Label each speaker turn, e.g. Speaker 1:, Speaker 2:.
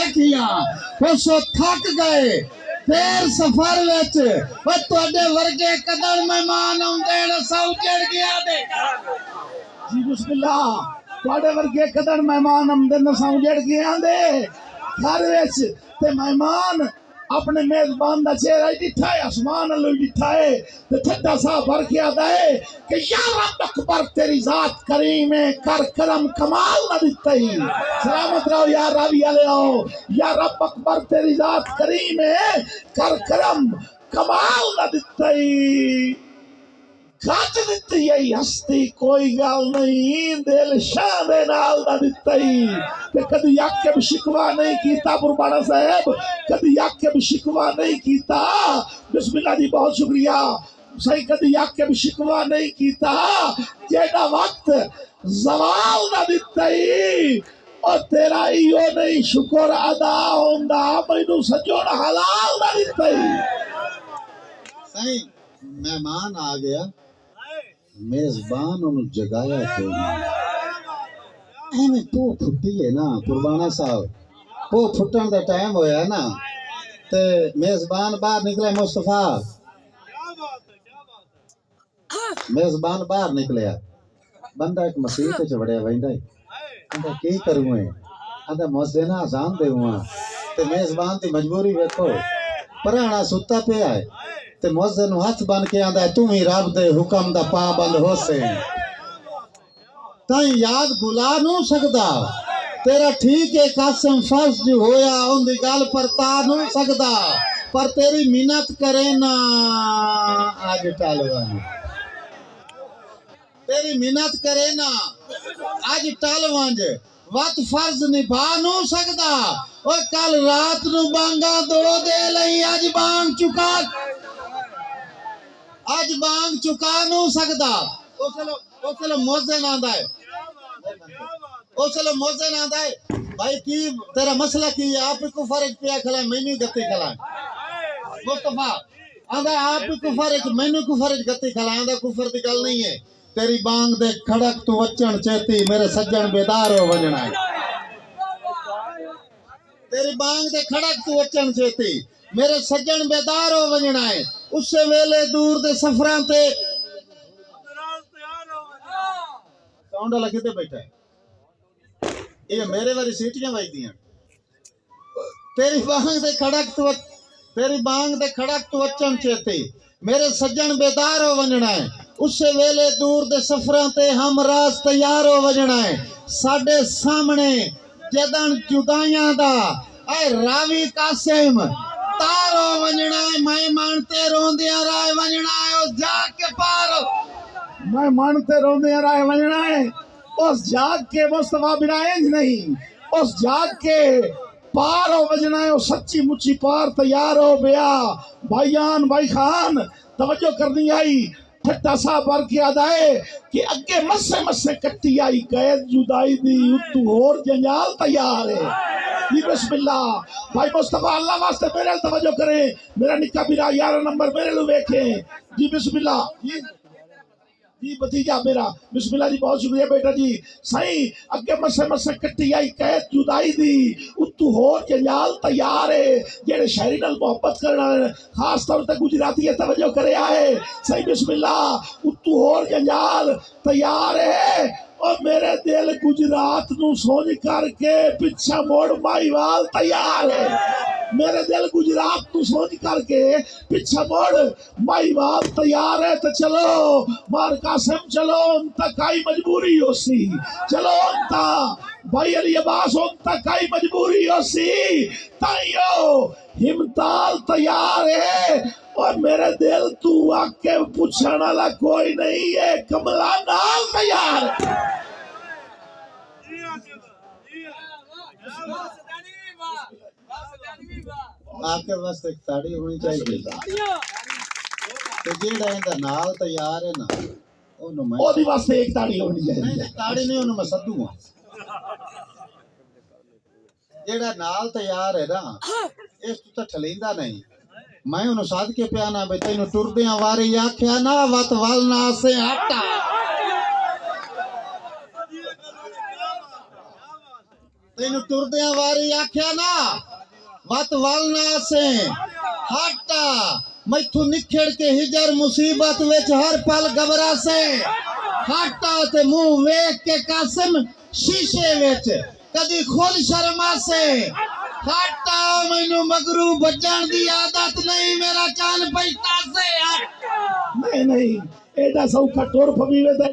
Speaker 1: देखिया परसों थक गए फिर सफर विच तुहाडे वर्गे कदर मेहमान आउंदे सौ चढ़ गया देखा जी बिस्मिल्लाह तुहाडे वर्गे कदर मेहमान आउंदे सौ चढ़ गया दे घर विच ते मेहमान अपने मेजबान का चेहरा डिठा है आसमान अल्लो डिठा है ते ठड्डा सा भर के आता है कि या रब अकबर तेरी जात करीम है कर करम कमाल ना दिता ही सलामत रहो या रावी वाले आओ या रब अकबर तेरी जात करीम है कर करम कमाल ना दिता ही घट दिती है हस्ती कोई गल नहीं दिल शाह दे नाल दा दिता ही ते कदी आके भी शिकवा नहीं कीता बुरबाना साहब कदी आके भी शिकवा नहीं कीता बिस्मिल्लाह जी बहुत शुक्रिया सही कदी आके भी शिकवा नहीं कीता जेड़ा वक्त जवाल दा दिता ही और तेरा इहो नहीं शुक्र अदा होंदा मैनू सजोड़ हलाल दा दिता ही
Speaker 2: सही मेहमान आ गया मेजबान उन्हें जगाया क्यों नहीं तू फुटी है ना कुर्बाना साहब वो फुटन का टाइम होया ना ते मेजबान बाहर निकले मुस्तफा मेजबान बाहर निकलिया बंदा एक मसीत च वड़िया वहिंदा आंदा की करूं आंदा मौजदेना आजान देऊं ते मेजबान की मजबूरी वेखो पराना सुता पिया है ते मौजन हाथ बन के आंदा तू ही रब दे हुक्म दा पाबंद होसे ताई याद भुला नहीं सकदा तेरा ठीक है कसम फर्ज जो होया उनकी गल पर ता नहीं सकदा पर तेरी मिन्नत करे ना आज टालवानी तेरी मिन्नत करे ना आज टालवांज वत फर्ज निभा नहीं सकदा और कल रात नु बांगा दो दे लई आज बांग चुका आज बांग चुका नहीं सकता उसले मोज़न आंदा है उसले मोज़न आंदा है भाई की तेरा मसला की है आप को फर्ज पिया खला मैनू गति खला मुस्तफा आंदा आप को फर्ज मैनू को फर्ज गति खला आंदा कुफर दी गल नहीं है तेरी बांग दे खड़क तू वचन चेती मेरे सज्जन बेदार हो वजना है तेरी बांग दे खड़क तू वचन चेती मेरे सज्जन बेदार हो वजना है उससे वेले दूर दे सफरां ते साउंड लगे ते बैठा है ये मेरे वाली सीटियां बजदियां तेरी बांग दे खड़क तू वचन चेती मेरे सज्जन बेदार हो वजना है उससे वेले दूर दे सफरां ते हम राज तैयार हो वजना है साडे सामने जदन जुदाइयां दा ऐ रावी कासिम तारो वजना है मैं मानते रोंदिया राय वजना है उस जाग के पार
Speaker 1: मैं मानते रोंदिया राय वजना है उस जाग के मुस्तफा बिनाएंज नहीं उस जाग के पार हो वजना है उस सच्ची मुच्ची पार तैयार हो गया भाईयान भाई खान तवज्जो करनी आई ठट्टा सा भर के आदा है कि अगे मस्से मस्से कट्टी आई कैद जुदाई दी उतू और जंजाल तैयार है जी बिस्मिल्लाह भाई मुस्तफा अल्लाह वास्ते मेरे तवज्जो करे मेरा निक्का बिरा 11 नंबर मेरे लो देखे जी बिस्मिल्लाह जी भतीजा मेरा बिस्मिल्लाह जी बहुत शुक्रिया बेटा जी सही अगे मसे मसे कट्टी आई कैद जुदाई दी उतू होर जंजाल तैयार है जेड़े शायरी नाल मोहब्बत करना खास तौर ते गुजराती तवज्जो करे आए सही बिस्मिल्लाह उतू होर जंजाल तैयार है और मेरे दिल गुजरात नू सोच करके पिछा मोड़ माईवाल तैयार है मेरे दिल गुजरात तू सोच करके पिछा मोड़ माईवाल तैयार है तो चलो मार कासिम चलो उन तक आई मजबूरी हो सी चलो उनता भाई अली अब्बास उन तक आई मजबूरी हो सी ताइयो हिमताल तैयार है और मेरे दिल तू आके पूछने वाला कोई नहीं है कमला नाल तैयार
Speaker 2: आपके वास्ते एक ताड़ी होनी चाहिए तो जेड़ा इंदा नाल तैयार है ना ओनु मैं
Speaker 1: ओदी वास्ते एक ताड़ी होनी चाहिए
Speaker 2: नहीं ताड़ी नहीं ओनु मैं सद्दूंगा जेड़ा नाल तैयार है ना इस तो ठलींदा नहीं मैं उन्हें साध के पिया ना भाई तेन टुरदियां वारी आख्या ना वत वल ना से हटा तेन टुरदियां वारी आख्या ना वत वालना से हटा मैथू निखड़ के हिजर मुसीबत विच हर पल घबरा से हटा ते मुंह वेख के कासिम शीशे विच कदी खुद शर्मा से हटा मैनू मगरू बजण दी आदत नहीं मेरा चाल पैसा से
Speaker 1: नहीं नहीं एडा सौखा टोर फबी वे